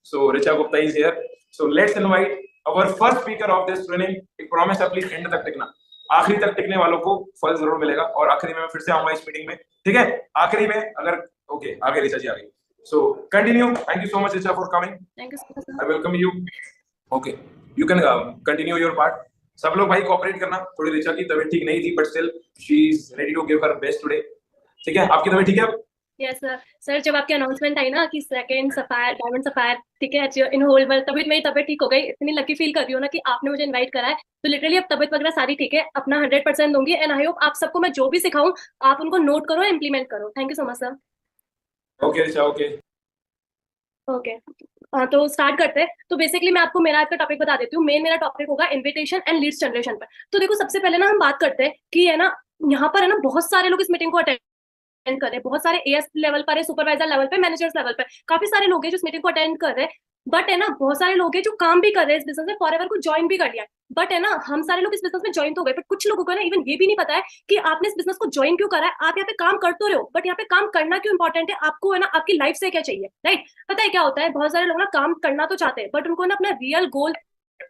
So Richa Gupta is here. So let's invite our first speaker of this training. एक promise है, please end तक टिकना, आखिरी तक टिकने वालों को फल जरूर मिलेगा, और आखिरी में मैं फिर से आऊंगा इस मीटिंग में, ठीक है? आखिरी में अगर ओके, आगे रिचा जी आ गई. So continue. Thank you so much Richa for coming. Thank you so much, sir. I welcome you. Okay, you can continue your part. सब लोग भाई कोऑपरेट करना. थोड़ी रिचा की तबीयत ठीक नहीं थी, but still she is ready to give her best today. ठीक है? आपकी तबीयत ठीक है? Yes sir. सर जब आपकी अनाउंसमेंट आई ना कि सेकंड सफायर डायमंड सफायर, ठीक है, इन होल वर्ल्ड, तभी मेरी तबीयत ठीक हो गई. इतनी लकी फील कर रही हूँ ना कि आपने मुझे इनवाइट करा है. तो लिटरली अब तबीयत वगैरह सारी ठीक है, अपना 100% दूंगी. एंड आई होप आप सबको मैं जो भी सिखाऊं आप उनको नोट करो, इम्प्लीमेंट करो. Thank you so much sir. Okay Richa, okay. तो स्टार्ट करते हैं. तो बेसिकली मैं आपको मेरा आज का टॉपिक बता देती हूँ. मेरा टॉपिक होगा इन्विटेशन एंड लीड्स जनरेशन पर. तो देखो सबसे पहले ना हम बात करते हैं कि है ना, यहाँ पर है ना बहुत सारे लोग इस मीटिंग को अटेंड कर रहे हैं. बहुत सारे एएस लेवल पर है, सुपरवाइजर लेवल पे, मैनेजर्स लेवल पे, काफी सारे लोग हैं जो इस मीटिंग को अटेंड कर रहे हैं. बट है ना बहुत सारे लोग हैं जो काम भी कर रहे हैं इस बिजनेस में, फॉरएवर को ज्वाइन भी कर लिया. बट है ना हम सारे लोग इस बिजनेस में ज्वाइन तो हो गए, बट कुछ लोगों को ना इवन ये भी नहीं पता है कि आपने इस बिजनेस को ज्वाइन क्यों करा है. आप यहाँ पे काम कर तो रहे हो, बट यहाँ पे काम करना क्यों इंपॉर्टेंट है, आपको है ना आपकी लाइफ से क्या चाहिए, राइट? पता है क्या होता है, बहुत सारे लोग ना काम करना तो चाहते हैं, बट उनको ना अपना रियल गोल,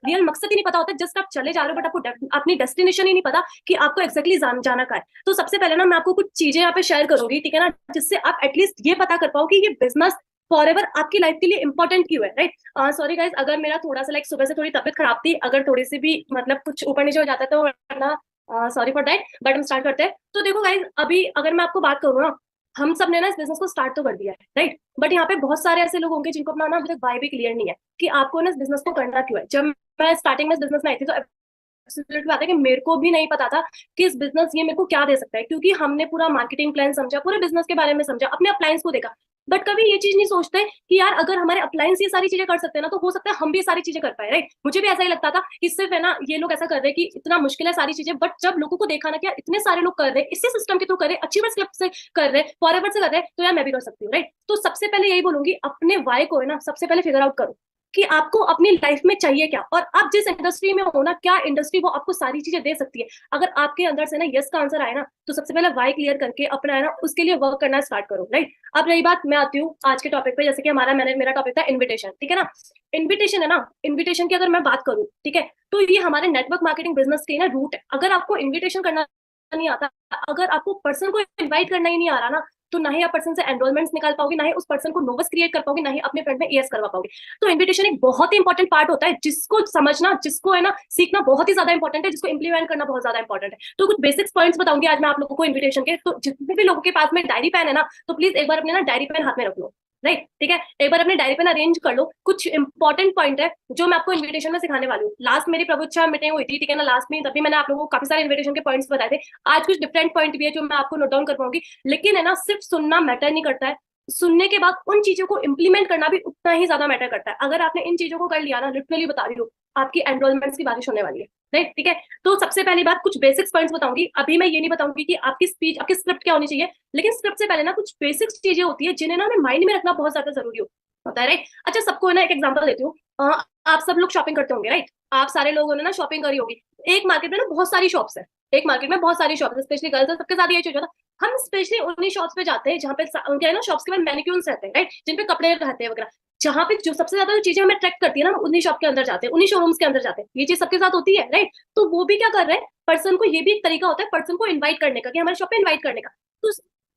रियल मकसद ही नहीं पता होता. जस्ट आप चले जा रहे हो, बट आपको अपनी डेस्टिनेशन ही नहीं पता कि आपको एक्जैक्टली जाना कहाँ है. तो सबसे पहले ना मैं आपको कुछ चीजें यहाँ पे शेयर करूंगी, ठीक है ना, जिससे आप एटलीस्ट ये पता कर पाओ कि ये बिजनेस फॉरएवर आपकी लाइफ के लिए इंपॉर्टेंट क्यों है, राइट? सॉरी गाइज, अगर मेरा थोड़ा सा सुबह से थोड़ी तबियत खराब थी, अगर थोड़ी सी भी मतलब कुछ ऊपर नीचे हो जाता है तो वरना सॉरी फॉर दैट. बट हम स्टार्ट करते हैं. तो देखो गाइज, अभी अगर मैं आपको बात करूँ ना, हम सब ने ना इस बिजनेस को स्टार्ट तो कर दिया है, राइट? बट यहाँ पे बहुत सारे ऐसे लोग होंगे जिनको अपना ना अभी तक वाई भी क्लियर नहीं है कि आपको ना इस बिजनेस को करना क्यों है. जब मैं स्टार्टिंग में इस बिजनेस में आई थी तो बात है कि मेरे को भी नहीं पता था कि इस बिजनेस ये मेरे को क्या दे सकता है, क्योंकि हमने पूरा मार्केटिंग प्लान समझा, पूरे बिजनेस के बारे में समझा, अपने अप्लायंस को देखा. बट कभी ये चीज नहीं सोचते कि यार अगर हमारे अप्लायंस ये सारी चीजें कर सकते हैं ना, तो हो सकता है हम भी सारी चीजें कर पाए, राइट? मुझे भी ऐसा ही लगता था कि सिर्फ है ना ये लोग ऐसा कर रहे हैं कि इतना मुश्किल है सारी चीजें. बट जब लोगों को देखा ना कि यार इतने सारे लोग कर रहे हैं, इसी सिस्टम के थ्रू कर रहे हैं, अचीवर्स क्लब से कर रहे हैं, फॉरएवर से कर रहे हैं, तो यार मैं भी कर सकती हूँ, राइट? तो सबसे पहले यही बोलूंगी, अपने वाई को है ना सबसे पहले फिगर आउट करो कि आपको अपनी लाइफ में चाहिए क्या, और आप जिस इंडस्ट्री में हो ना, क्या इंडस्ट्री वो आपको सारी चीजें दे सकती है. अगर आपके अंदर से ना यस का आंसर आए ना, तो सबसे पहले वाई क्लियर करके अपना है ना उसके लिए वर्क करना स्टार्ट करो, राइट? अब रही बात, मैं आती हूँ आज के टॉपिक पे. जैसे कि मेरा टॉपिक था इन्विटेशन, ठीक है ना. इन्विटेशन है ना, इन्विटेशन की अगर मैं बात करूँ, ठीक है, तो ये हमारे नेटवर्क मार्केटिंग बिजनेस के ना रूट है. अगर आपको इन्विटेशन करना नहीं आता, अगर आपको पर्सन को इन्वाइट करना ही नहीं आ रहा ना, तो ना ही आप पर्सन से एनरोलमेंट्स निकाल पाओगे, ना ही उस पर्सन को नोवस क्रिएट कर पाओगे, ना ही अपने फ्रेंड में एएस करवा पाओगे. तो इन्विटेशन एक बहुत ही इंपॉर्टेंट पार्ट होता है, जिसको समझना, जिसको है ना सीखना बहुत ही ज्यादा इंपॉर्टेंट है, जिसको इंप्लीमेंट करना बहुत ज्यादा इंपॉर्टेंट है. तो कुछ बेसिक्स पॉइंट्स बताऊंगी आज मैं आप लोगों को इन्विटेशन के. तो जितने भी लोगों के पास में डायरी पेन है ना, तो प्लीज एक बार अपने ना डायरी पेन हाथ में रख लो, राइट? ठीक है, एक बार अपने डायरी पेन अरेंज कर लो. कुछ इंपॉर्टेंट पॉइंट है जो मैं आपको इन्विटेशन में सिखाने वाली हूँ. लास्ट मेरी प्रभुच्छा मीटिंग हुई थी, ठीक है ना, लास्ट में, तभी मैंने आप लोगों को काफी सारे इन्विटेशन के पॉइंट्स बताए थे. आज कुछ डिफरेंट पॉइंट भी है जो मैं आपको नोट डाउन कर पाऊंगी. लेकिन है ना सिर्फ सुनना मैटर नहीं करता है, सुनने के बाद उन चीजों को इंप्लीमेंट करना भी उतना ही ज्यादा मैटर करता है. अगर आपने इन चीजों को कर लिया ना, लिटरली बता रही हूँ, आपकी एनरोलमेंट्स की बारिश होने वाली है, राइट? ठीक है, तो सबसे पहली बात, कुछ बेसिक्स पॉइंट्स बताऊंगी. अभी मैं ये नहीं बताऊंगी कि आपकी स्पीच, आपकी स्क्रिप्ट क्या होनी चाहिए, लेकिन स्क्रिप्ट से पहले ना कुछ बेसिक्स चीजें होती है जिन्हें ना हमें माइंड में रखना बहुत ज्यादा जरूरी होता है, राइट? अच्छा, सबको ना एक एग्जांपल देती हूँ. आप सब लोग शॉपिंग करते होंगे, राइट? आप सारे लोगों ने ना शॉपिंग करी होगी. एक मार्केट में ना बहुत सारी शॉप्स है, एक मार्केट में बहुत सारी शॉप्स है, स्पेशली गर्ल्स, सबके साथ ये चीज होता है. हम स्पेशली उन्हीं शॉप्स पे जाते हैं जहाँ पे उनके है ना शॉप्स के बाद मैनिक्यून्स रहते हैं, राइट? जिन पे कपड़े रहते हैं वगैरह, जहाँ पे जो सबसे ज्यादा जो चीजें हमें अट्रैक्ट करती है ना, उन्हीं शॉप के अंदर जाते हैं, उन्हीं शोरूम्स के अंदर जाते हैं. ये चीज सबके साथ होती है, राइट? तो वो भी क्या कर रहे हैं, पर्सन को, ये भी एक तरीका होता है पर्सन को इन्वाइट करने का, कि हमारे शॉप पे इन्वाइट करने का. तो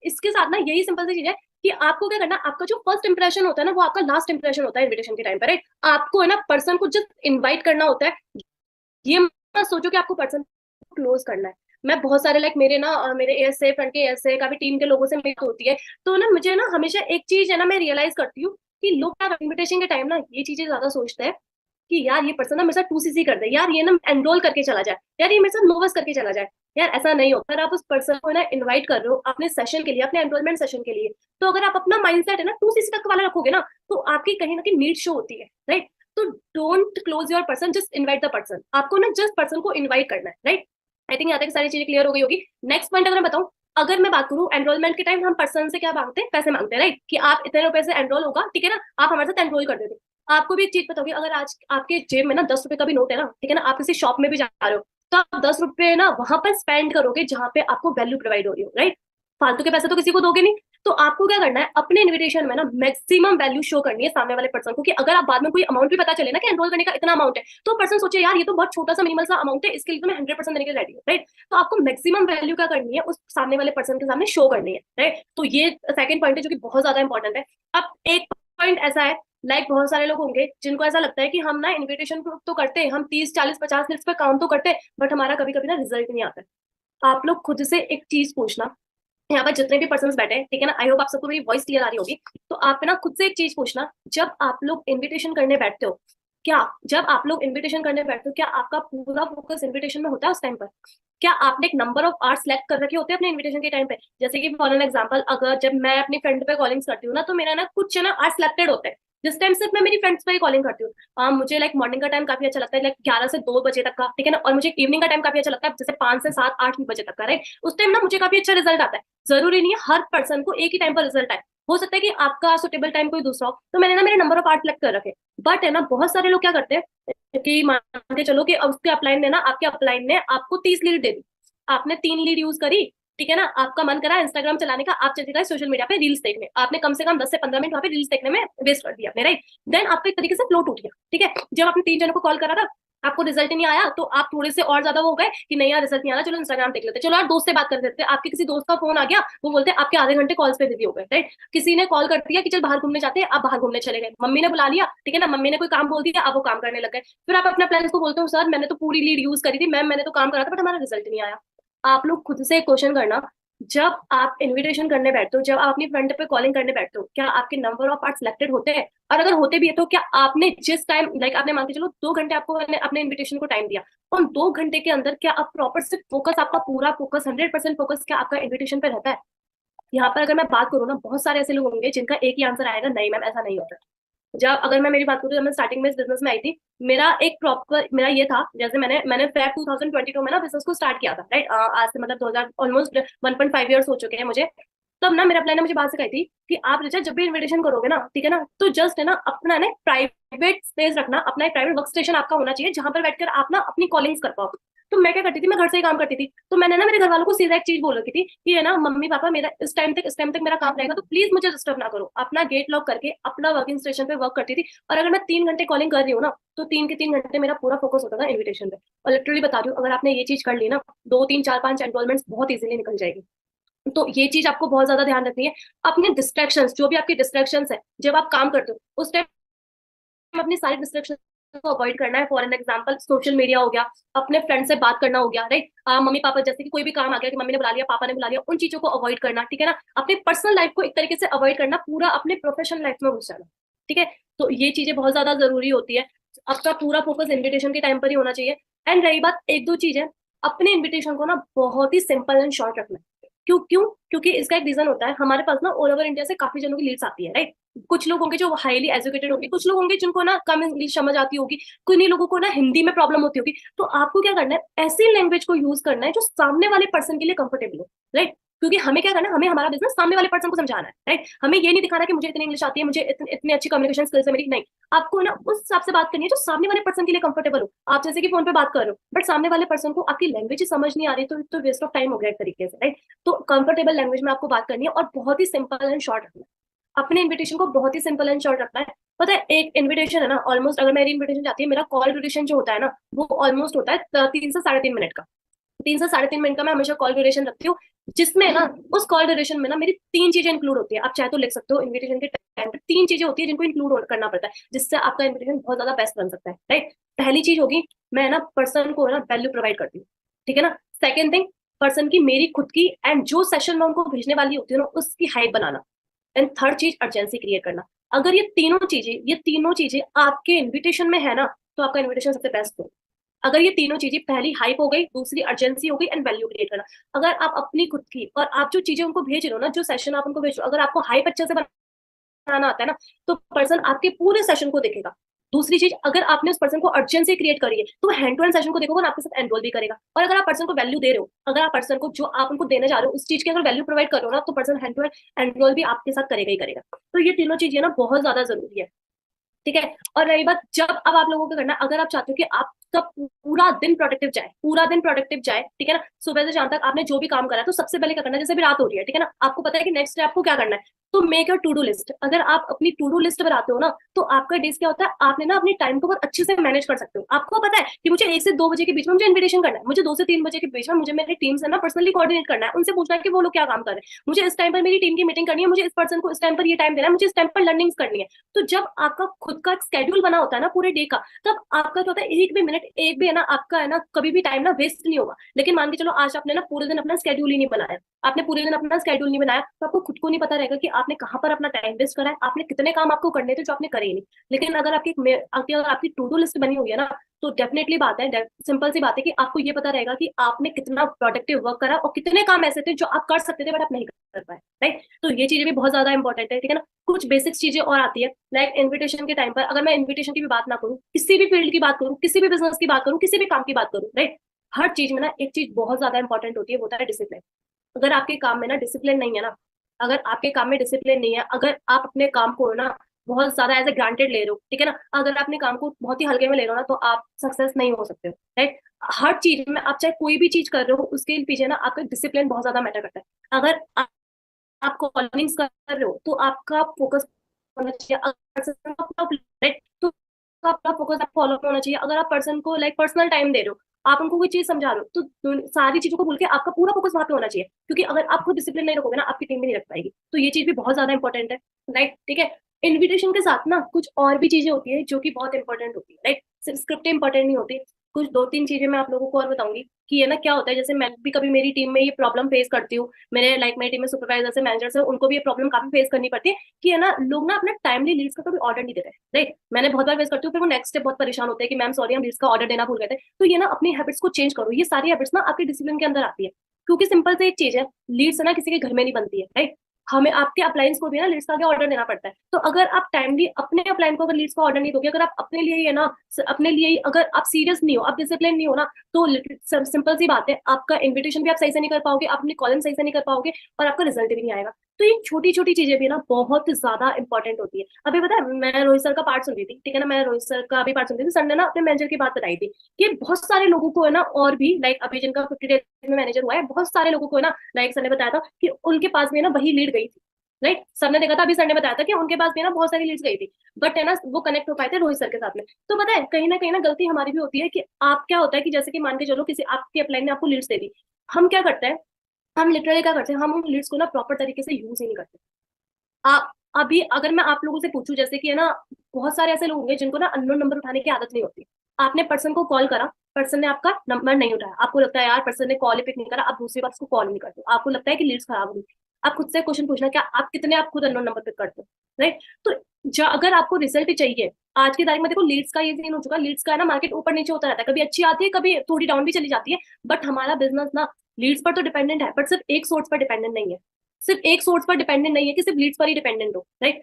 इसके साथ ना यही सिंपल सी चीज है कि आपको क्या करना, आपका जो फर्स्ट इंप्रेशन होता है ना, वो आपका लास्ट इंप्रेशन होता है इन्विटेशन के टाइम पर, राइट? आपको है ना पर्सन को जस्ट इन्वाइट करना होता है. ये मत सोचो कि आपको पर्सन क्लोज करना है. मैं बहुत सारे मेरे एएसए फ्रंट के एएसए का भी टीम के लोगों से मीट होती है, तो ना मुझे ना हमेशा एक चीज है ना मैं रियलाइज करती हूँ कि लोग क्या इन्विटेशन के टाइम ना ये चीजें ज्यादा सोचते हैं कि यार ये पर्सन ना मेरे साथ 2cc कर दे, यार ये ना एनरोल करके चला जाए, यार ये मेरे साथ नोवस करके चला जाए. यार ऐसा नहीं होता. अगर आप उस पर्सन को ना इन्वाइट कर रहे हो अपने सेशन के लिए, अपने एनरोलमेंट सेशन के लिए, तो अगर आप अपना माइंडसेट है ना 2cc तक वाला रखोगे ना, तो आपकी कहीं ना कहीं नीड शो होती है, राइट? तो don't close your person, just invite the person. आपको ना जस्ट पर्सन को इन्वाइट करना है, राइट? आई थिंक यहाँ तक सारी चीजें क्लियर हो गई होगी. नेक्स्ट पॉइंट अगर मैं बताऊं, अगर मैं बात करूं एनरोलमेंट के टाइम हम पर्सन से क्या मांगते हैं, पैसे मांगते हैं, राइट? कि आप इतने रुपए से एनरोल होगा, ठीक है ना, आप हमारे साथ एनरोल कर देते. आपको भी एक चीज पता होगी, अगर आज आपके जेब में ना 10 रुपए का भी नोट है ना, ठीक है ना, आप किसी शॉप में भी जा रहे हो, तो आप 10 रुपए ना वहां पर स्पेंड करोगे जहां पे आपको वैल्यू प्रोवाइड हो रही हो, राइट? फालतू के पैसे तो किसी को दोगे नहीं. तो आपको क्या करना है, अपने इन्विटेशन में ना मैक्सिमम वैल्यू शो करनी है सामने वाले पर्सन को, कि अगर आप बाद में कोई अमाउंट भी पता चले ना कि एनरोल करने का इतना अमाउंट है, तो पर्सन सोचे यार ये तो बहुत छोटा सा मिनिमल सा अमाउंट है, इसके लिए तो मैं 100% देने के रेडी हूँ, राइट। तो आपको मैक्सिमम वैल्यू क्या करनी है, उस सामने वाले पर्सन के सामने शो करनी है, राइट। तो ये सेकंड पॉइंट है जो कि बहुत ज्यादा इंपॉर्टेंट है। अब एक पॉइंट ऐसा है, बहुत सारे लोग होंगे जिनको ऐसा लगता है कि हम ना इन्विटेशन तो करते हैं, हम 30 40 50 मिनट्स पे काम तो करते हैं, बट हमारा कभी कभी ना रिजल्ट नहीं आता है। आप लोग खुद से एक चीज पूछना, यहाँ पर जितने भी पर्सन बैठे हैं, ठीक है ना, आई होप आप सबको मेरी वॉइस क्लियर आ रही होगी। तो आप ना खुद से एक चीज पूछना, जब आप लोग इन्विटेशन करने बैठते हो, क्या जब आप लोग इन्विटेशन करने बैठते हो, क्या आपका पूरा फोकस इन्विटेशन में होता है उस टाइम पर? क्या आपने एक नंबर ऑफ आवर्स सेलेक्ट कर रखे होते हैं अपने इन्विटेशन के टाइम पे? जैसे कि फॉर एन एग्जांपल, अगर जब मैं अपनी फ्रेंड पे कॉलिंग्स करती हूँ ना, तो मेरा ना कुछ ना आवर्स सिलेक्टेड होते हैं जिस टाइम सिर्फ मैं मेरी फ्रेंड्स पे ही कॉलिंग करती हूँ। मुझे लाइक मॉर्निंग का टाइम काफी अच्छा लगता है, लाइक 11 से 2 बजे तक का, ठीक है ना, और मुझे इवनिंग का टाइम काफी अच्छा लगता है, जैसे 5 से 7 8 बजे तक का, राइट। उस टाइम ना मुझे काफी अच्छा रिजल्ट आता है। जरूरी नहीं है हर पर्सन को एक ही टाइम पर रिजल्ट आए, हो सकता है कि आपका सुटेबल टाइम कोई दूसरा हो। तो मैंने ना मेरे नंबर ऑफ आवर्स सेलेक्ट कर रखे, बट है ना बहुत सारे लोग क्या करते हैं कि मान के चलो कि उसके अपलाइन ने ना, आपके अपलाइन ने आपको 30 लीड दे दी, आपने 3 लीड यूज करी, ठीक है ना, आपका मन करा इंस्टाग्राम चलाने का, आप चले गए सोशल मीडिया पे रील्स देखने, आपने कम से कम 10 से 15 मिनट वहां पे रील्स देखने में वेस्ट कर दिया आपने, राइट। देन आपका एक तरीके से फ्लो टूट गया, ठीक है। जब आपने 3 जनों को कॉल करा था, आपको रिजल्ट नहीं आया, तो आप थोड़े से और ज्यादा वो हो गए कि नहीं यार रिजल्ट नहीं आ रहा, चलो इंस्टाग्राम देख लेते, चलो यार दोस्त से बात कर लेते। आपके किसी दोस्त का फोन आ गया, वो बोलते हैं आपके आधे घंटे कॉल्स पे बिजी हो गए, राइट। किसी ने कॉल कर दिया कि चल बाहर घूमने जाते हैं, आप बाहर घूमने चले गए। मम्मी ने बुला लिया, ठीक है ना, मम्मी ने कोई काम बोल दिया, आप वो काम करने लग गए। फिर आप अपने प्लान को बोलते हो सर मैंने तो पूरी लीड यूज करी थी मैम, मैंने तो काम करा था, बट हमारा रिजल्ट नहीं आया। आप लोग खुद से क्वेश्चन करना, जब आप इनविटेशन करने बैठते हो, जब आप अपनी फ्रेंड पे कॉलिंग करने बैठते हो, क्या आपके नंबर ऑफ पार्ट सिलेक्टेड होते हैं? और अगर होते भी है तो क्या आपने जिस टाइम लाइक आपने मान के चलो 2 घंटे आपको अपने इनविटेशन को टाइम दिया, उन 2 घंटे के अंदर क्या आप प्रॉपर से फोकस, आपका पूरा फोकस 100% फोकस क्या आपका इन्विटेशन पे रहता है? यहाँ पर अगर मैं बात करूँ ना, बहुत सारे ऐसे लोग होंगे जिनका एक ही आंसर आएगा, नहीं मैम ऐसा नहीं होता। जब अगर मैं मेरी बात करूँ, जब मैं स्टार्टिंग में इस बिजनेस में आई थी, मेरा एक प्रॉपर मेरा ये था, जैसे मैंने फेब 2022 में ना बिजनेस को स्टार्ट किया था, राइट। आज से मतलब 2000 ऑलमोस्ट 1.5 ईयर्स हो चुके हैं मुझे। तब ना मेरा प्लान ने मुझे बात सिखाई थी कि आप रिचा जब भी इन्विटेशन करोगे ना, ठीक है ना, तो जस्ट है ना अपना ना प्राइवेट स्पेस रखना, अपना एक प्राइवेट वर्क स्टेशन आपका होना चाहिए जहां पर बैठकर आप ना अपनी कॉलिंग्स कर पाओ। तो मैं क्या करती थी, मैं घर से ही काम करती थी, तो मैंने ना मेरे घर वालों को सीधा एक चीज बोल रखी थी कि है ना मम्मी पापा मेरा इस टाइम तक मेरा काम रहेगा, तो प्लीज मुझे डिस्टर्ब ना करो। अपना गेट लॉक करके अपना वर्किंग स्टेशन पे वर्क करती थी। और अगर मैं 3 घंटे कॉलिंग कर रही हूँ ना, तो 3 के 3 घंटे मेरा पूरा फोकस होता था इन्विटेशन पे। और लिटरली बता रही हूँ, अगर आपने ये चीज कर ली ना, 2 3 4 5 एनरोलमेंट्स बहुत इजीली निकल जाएगी। तो ये चीज आपको बहुत ज्यादा ध्यान रखनी है। अपने डिस्ट्रैक्शंस, जो भी आपकी डिस्ट्रैक्शंस है जब आप काम करते हो, उस टाइम अपनी सारी डिस्ट्रैक्शन को अवॉइड करना है। For an example social media हो गया, अपने फ्रेंड से बात करना हो गया, राइट। मम्मी पापा जैसे कि कोई भी काम आ गया कि मम्मी ने बुला लिया, पापा ने बुला लिया, उन चीजों को अवॉइड करना, ठीक है ना। अपनी पर्सनल लाइफ को एक तरीके से अवॉइड करना, पूरा अपने प्रोफेशनल लाइफ में घुस जाना, ठीक है। तो ये चीजें बहुत ज्यादा जरूरी होती है। आपका पूरा फोकस इन्विटेशन के टाइम पर ही होना चाहिए। एंड रही बात एक दो चीज है, अपने इन्विटेशन को ना बहुत ही सिंपल एंड शॉर्ट रखना है। क्यों क्यों क्योंकि इसका एक रीजन होता है, हमारे पास ना ऑल ओवर इंडिया से काफी जनों की लीड्स आती है, राइट। कुछ लोग होंगे जो हाईली एजुकेटेड होंगे, कुछ लोग होंगे जिनको ना कम इंग्लिश समझ आती होगी, कुछ लोगों को ना हिंदी में प्रॉब्लम होती होगी। तो आपको क्या करना है, ऐसी लैंग्वेज को यूज करना है जो सामने वाले पर्सन के लिए कंफर्टेबल हो, राइट। क्योंकि हमें क्या करना है, हमें हमारा बिजनेस सामने वाले पर्सन को समझाना है, राइट। हमें ये नहीं दिखाना कि मुझे इतनी इंग्लिश आती है, मुझे इतनी अच्छी कम्युनिकेशन स्किल्स है मेरी, नहीं। आपको ना उस हिसाब से बात करनी है जो सामने वाले पर्सन के लिए कंफर्टेबल हो। आप जैसे कि फोन पे बात कर रहे हो, बट सामने वाले पर्सन को आपकी लैंग्वेज ही समझ नहीं आ रही, तो वेस्ट ऑफ टाइम हो गया एक तरीके से, राइट। तो कंफर्टेबल लैंग्वेज में आपको बात करनी है और बहुत ही सिंपल एंड शॉर्ट रखना है। अपने इन्विटेशन को बहुत ही सिंपल एंड शॉर्ट रखना है। पता है एक इन्विटेशन है ना, ऑलमोस्ट अगर मेरी इन्विटेशन जाती है, मेरा कॉल ड्यूरेशन जो होता है ना, वो ऑलमोस्ट होता है 3 से 3.5 मिनट का। 3 से 3.5 मिनट का मैं हमेशा कॉल ड्यूरेशन रखती हूँ, जिसमें ना उस कॉल ड्यूरेशन में ना मेरी 3 चीजें इंक्लूड होती है। आप चाहे तो लिख सकते हो, इन्विटेशन के टाइम पे 3 चीजें होती है जिनको इंक्लूड करना पड़ता है, जिससे आपका इन्विटेशन बहुत ज्यादा बेस्ट बन सकता है, राइट। पहली चीज होगी, मैं ना पर्सन को ना वैल्यू प्रोवाइड करती हूँ, ठीक है ना। सेकेंड थिंग, पर्सन की मेरी खुद की एंड जो सेशन में उनको भेजने वाली होती है ना, उसकी हाइप बनाना। एंड थर्ड चीज, अर्जेंसी क्रिएट करना। अगर ये तीनों चीजें आपके इन्विटेशन में है ना, तो आपका इन्विटेशन सबसे बेस्ट हो। अगर ये तीनों चीजें, पहली हाइप हो गई, दूसरी अर्जेंसी हो गई, एंड वैल्यू क्रिएट करना। अगर आप अपनी खुद की और आप जो चीजें उनको भेज रहे हो ना, जो सेशन आप उनको भेज रहे हो, अगर आपको हाइप अच्छे से बनाना आता है ना, तो पर्सन आपके पूरे सेशन को देखेगा। दूसरी चीज, अगर आपने उस पर्सन को अर्जेंसी क्रिएट करी है, तो हैंड टू हैंड सेशन को देखोगे और आपके साथ एनरोल भी करेगा। और अगर आप पर्सन को वैल्यू दे रहे हो, अगर आप पर्सन को जो आप उनको देने जा रहे हो उस चीज की अगर वैल्यू प्रोवाइड कर रहे हो ना, तो person hand to hand enroll भी आपके साथ करेगा ही करेगा। तो ये तीनों चीजें ना बहुत ज्यादा जरूरी है, ठीक है। और रही बात, जब अब आप लोगों को करना, अगर आप चाहते हो कि आप आपका पूरा दिन प्रोडक्टिव जाए, पूरा दिन प्रोडक्टिव जाए, ठीक है ना। सुबह से शाम तक आपने जो भी काम करा है तो सबसे पहले क्या करना है, जैसे भी रात हो रही है, ठीक है ना, आपको पता है कि नेक्स्ट डे आपको क्या करना है, तो make your to do list. अगर आप अपनी टू डू लिस्ट बनाते हो ना, तो आपका डेज क्या होता है, आपने ना अपनी टाइम को बहुत अच्छे से मैनेज कर सकते हो। आपको पता है कि मुझे 1 से 2 बजे के बीच में मुझे इन्विटेशन करना है, मुझे 2 से 3 बजे के बीच में मुझे मेरी टीम से ना पर्सनली कोऑर्डिनेट करना है, उनसे पूछना है कि वो लोग क्या काम कर रहे हैं, मुझे इस टाइम पर मेरी टीम की मीटिंग करनी है, मुझे इस पर्सन को इस टाइम पर ये टाइम देना है, मुझे इस टाइम पर लर्निंग्स करनी है। तो जब आपका खुद का स्केड्यूल बना होता है ना पूरे डे का, तब आपका क्या होता है, एक भी मिनट, एक भी है ना आपका है ना कभी भी टाइम ना वेस्ट नहीं होगा। लेकिन मान के चलो आज आपने ना पूरे दिन अपना स्केड्यूल ही नहीं बनाया, आपने पूरे दिन अपना स्केड्यूल नहीं बनाया, तो आपको खुद को नहीं पता रहेगा कि आपने कहाँ पर अपना टाइम वेस्ट करा है, आपने कितने काम आपको करने थे जो आपने करे ही नहीं। लेकिन अगर आपकी टू डू लिस्ट बनी हुई है ना, तो डेफिनेटली बात है, सिंपल सी बात है कि आपको ये पता रहेगा कि आपने कितना प्रोडक्टिव वर्क करा और कितने काम ऐसे थे जो आप कर सकते थे बट आप नहीं कर पाए, राइट। तो ये चीजें भी बहुत ज्यादा इंपॉर्टेंट है, ठीक है ना। कुछ बेसिक्स चीजें और आती है, लाइक इन्विटेशन के टाइम पर, अगर मैं इन्विटेशन की भी बात ना करूँ, किसी भी फील्ड की बात करूँ, किसी भी बिजनेस की बात करूँ, किसी भी काम की बात करूँ, राइट, हर चीज में ना एक चीज बहुत ज्यादा इंपॉर्टेंट होती है, वो होता है डिसिप्लिन। अगर आपके काम में ना डिसिप्लिन नहीं है ना, अगर आपके काम में डिसिप्लिन नहीं है, अगर आप अपने काम को ना बहुत ज्यादा एज ए ग्रांटेड ले रहे हो, ठीक है ना, अगर आप अपने काम को बहुत ही हल्के में ले रहे हो ना, तो आप सक्सेस नहीं हो सकते हो, राइट। हर चीज में आप चाहे कोई भी चीज कर रहे हो, उसके पीछे ना आपका डिसिप्लिन बहुत ज्यादा मैटर करता है। अगर आप कॉलिंग्स कर रहे हो तो आपका फोकस होना चाहिए, राइट, तो आपका फोकस आप फॉलो होना चाहिए। अगर आप पर्सन को लाइक पर्सनल टाइम दे रहे हो, आप उनको कोई चीज समझा रहे हो, तो सारी चीजों को भूल के आपका पूरा फोकस वहां पे होना चाहिए, क्योंकि अगर आप खुद डिसिप्लिन नहीं रखोगे ना, आपकी टीम भी नहीं रख पाएगी। तो ये चीज भी बहुत ज्यादा इंपॉर्टेंट है, राइट, ठीक है। इन्विटेशन के साथ ना कुछ और भी चीजें होती है जो कि बहुत इंपॉर्टेंट होती है, राइट, सिर्फ स्क्रिप्ट इंपॉर्टेंट नहीं होती। कुछ 2-3 चीजें मैं आप लोगों को और बताऊंगी कि ये ना क्या होता है। जैसे मैं भी कभी मेरी टीम में ये प्रॉब्लम फेस करती हूँ, मेरी टीम में सुपरवाइजर से मैनेजर से, उनको भी ये प्रॉब्लम काफी फेस करनी पड़ती है कि है ना लोग ना अपना टाइमली लीड्स का कभी ऑर्डर नहीं देते, राइट। मैंने बहुत बार फेस करती हूँ, फिर वो नेक्स्ट डे बहुत परेशान होते हैं कि मैम सॉरी हम लीड्स का ऑर्डर देना भूल गए थे। तो ये ना अपनी हैबिट्स को चेंज करो, ये सारी हैबिट्स ना आपके डिसिप्लिन के अंदर आती है। क्योंकि सिंपल से एक चीज है, लीड्स ना किसी के घर में नहीं बनती है, राइट। हमें आपके अप्लायंस को भी ना लीड्स का आगे ऑर्डर देना पड़ता है। तो अगर आप टाइमली अपने अप्लायंस को अगर लीड्स का ऑर्डर नहीं दोगे, अगर आप अपने लिए ही है ना, अपने लिए ही अगर आप सीरियस नहीं हो, आप डिसिप्लिन नहीं हो ना, तो सिंपल सी बात है, आपका इन्विटेशन भी आप सही से नहीं कर पाओगे, आप अपनी कॉलिंग सही से नहीं कर पाओगे, और आपका रिजल्ट भी नहीं आएगा। तो ये छोटी छोटी चीजें भी ना बहुत ज्यादा इंपॉर्टेंट होती है। अभी पता है, मैं रोहित सर का पार्ट सुन रही थी, ठीक है ना, मैं रोहित सर का भी पार्ट सुन रही थी। सर ने ना अपने मैनेजर की बात बताई थी कि बहुत सारे लोगों को है ना, और भी लाइक अभी जिनका 50 डेज में मैनेजर हुआ है, बहुत सारे लोगों को है ना, लाइक सर ने बताया था कि उनके पास भी ना वही लीड गई थी, राइट। सर ने देखा था, अभी सर ने बताया था कि उनके पास भी ना बहुत सारी लीड्स गई थी, बट है ना वो कनेक्ट हो पाए थे रोहित सर के साथ में। तो पता है, कहीं ना गलती हमारी भी होती है कि आप क्या होता है कि जैसे कि मान के चलो किसी आपके अपलाइन ने आपको लीड्स दे दी, हम क्या करते हैं, हम लिटरली क्या करते हैं, हम उन लीड्स को ना प्रॉपर तरीके से यूज ही नहीं करते। आप अभी अगर मैं आप लोगों से पूछूं, जैसे कि है ना, बहुत सारे ऐसे लोग होंगे जिनको ना अननोन नंबर उठाने की आदत नहीं होती। आपने पर्सन को कॉल करा, पर्सन ने आपका नंबर नहीं उठाया, आपको लगता है यार पर्सन ने कॉल ही पिक नहीं करा, आप दूसरी बार उसको कॉल नहीं करते, आपको लगता है कि लीड्स खराब हुई। आप खुद से क्वेश्चन पूछना, क्या आप कितने आप खुद अननोन नंबर पिक करते हो, राइट। तो अगर आपको रिजल्ट चाहिए, आज की तारीख में देखो लीड्स का ये सीन हो चुका, लीड्स का है ना मार्केट ऊपर नीचे होता रहता है, कभी अच्छी आती है, कभी थोड़ी डाउन भी चली जाती है, बट हमारा बिजनेस ना लीड्स पर तो डिपेंडेंट है, बट सिर्फ एक सोर्स पर डिपेंडेंट नहीं है, सिर्फ एक सोर्स पर डिपेंडेंट नहीं है कि सिर्फ लीड्स पर ही डिपेंडेंट हो, राइट।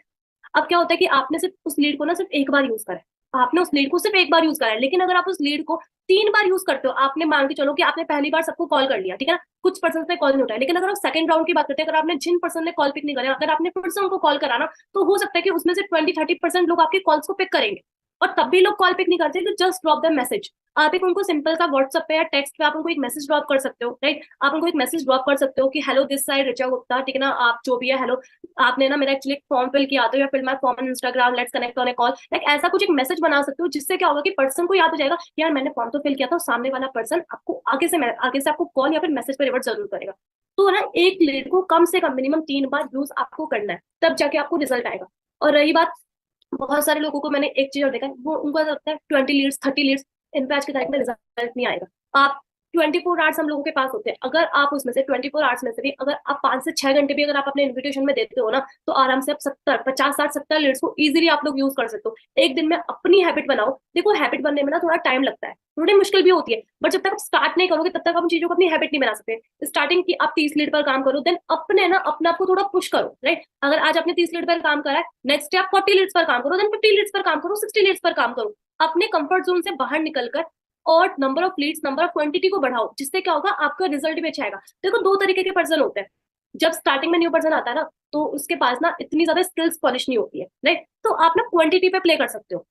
अब क्या होता है कि आपने सिर्फ उस लीड को ना सिर्फ एक बार यूज करा है, आपने उस लीड को सिर्फ एक बार यूज करा है, लेकिन अगर आप उस लीड को 3 बार यूज करते हो, आपने मान के चलो कि आपने पहली बार सबको कॉल कर लिया, ठीक है ना, कुछ पर्सन ने कॉल नहीं उठाया, लेकिन अगर आप सेकंड राउंड की बात करते हैं, अगर आपने जिन पर्सन ने कॉल पिक नहीं करा, अगर आपने फिर से उनको कॉल करा ना, तो हो सकता है कि उसमें से 20-30% लोग आपके कॉल्स को पिक करेंगे, और तब भी लोग कॉल पिक नहीं करते, तो जस्ट ड्रॉप द मैसेज। आप एक उनको सिंपल सा व्हाट्सएप पे या टेक्स्ट पे आप उनको एक मैसेज ड्रॉप कर सकते हो, राइट। आप उनको एक मैसेज ड्रॉप कर सकते हो कि hello this side Richa Gupta, ठीक है ना, आप जो भी है, हेलो, आपने ना मेरा एक्चुअली फॉर्म फिल किया था, या fill my form on Instagram, let's connect on a call, like ऐसा कुछ एक मैसेज बना सकते हो, जिससे क्या होगा कि पर्सन को याद हो जाएगा यार मैंने फॉर्म तो फिल किया था, सामने वाला पर्सन आपको आगे से आपको कॉल या फिर मैसेज पर रिवर्ट जरूर करेगा। तो ना एक लीड को कम से कम मिनिमम 3 बार यूज आपको करना है, तब जाके आपको रिजल्ट आएगा। और रही बात, बहुत सारे लोगों को मैंने एक चीज और देखा है, वो उनको ऐसा लगता है 20 लीड्स 30 लीड्स, इन पे आज की तारीख में रिजल्ट नहीं आएगा। आप 24 आवर्स हम लोगों के पास होते हैं, अगर आप उसमें से 24 आवर्स में से भी अगर आप 5 से 6 घंटे भी अगर आप अपने इन्विटेशन में देते हो ना, तो आराम से आप 70 50 60 70 लीड्स को इजीली आप लोग यूज कर सकते हो। एक दिन में अपनी हैबिट बनाओ, देखो हैबिट बनने में ना थोड़ा टाइम लगता है, थोड़ी मुश्किल भी होती है, बट जब तक आप स्टार्ट नहीं करोगे तब तक आप उन चीजों को अपनी हैबिट नहीं बना सकते। स्टार्टिंग की आप 30 लीड पर काम करो, देन अपने ना अपने आप को थोड़ा पुश करो, राइट। अगर आज आपने 30 लीड पर काम करा है, नेक्स्ट डे आप 40 लीड्स पर काम करो, देन 50 लीड्स पर काम करो, 60 लीड्स पर काम करो। अपने कंफर्ट जोन से बाहर निकलकर और number of leads, number of quantity को बढ़ाओ, जिससे क्या होगा आपका रिजल्ट भी अच्छा आएगा। देखो 2 तरीके के पर्सन होते हैं, जब स्टार्टिंग में न्यू पर्सन आता है ना, तो उसके पास ना इतनी ज्यादा स्किल्स पॉलिश नहीं होती है, राइट। तो आप ना क्वांटिटी पे प्ले कर सकते हो,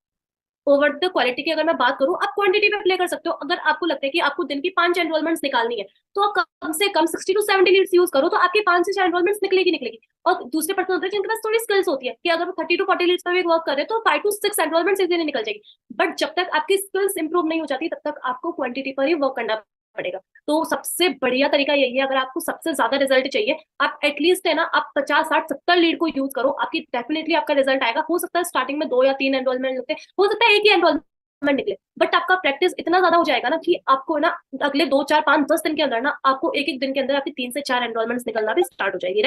ओवर द क्वालिटी की अगर मैं बात करूं, आप क्वांटिटी पे प्ले कर सकते हो। अगर आपको लगता है कि आपको दिन की 5 एनरोलमेंट्स निकालनी है, तो आप कम से कम 60 to 70 लीड्स यूज करो, तो आपकी 5 से 6 एनरोलमेंट्स निकलेगी। और दूसरे पर्सन होते हैं जिनके पास थोड़ी स्किल्स होती है कि अगर वो 30 to 40 लीड्स पे भी वर्क कर रहे हैं तो 5 to 6 एनरोलमेंट्स इजीली निकल जाएगी। बट जब तक आपकी स्किल्स इंप्रूव नहीं हो जाती, तब तक आपको क्वांटिटी पर ही वर्क करना पड़ेगा। तो सबसे बढ़िया तरीका यही है, अगर आपको सबसे ज्यादा रिजल्ट चाहिए, आप एटलीस्ट है ना, आप 50, 60, 70 लीड को यूज करो, आपकी डेफिनेटली आपका रिजल्ट आएगा। हो सकता है स्टार्टिंग में 2 या 3 एनरोलमेंट लगते, हो सकता है एक ही एनरोलमेंट निकले, बट आपका प्रैक्टिस इतना ज्यादा हो जाएगा ना कि आपको ना अगले 2, 4, 5, 10 दिन के अंदर ना आपको एक एक दिन के अंदर आपकी 3 से 4 एनरोलमेंट्स निकलना भी स्टार्ट हो जाएगी।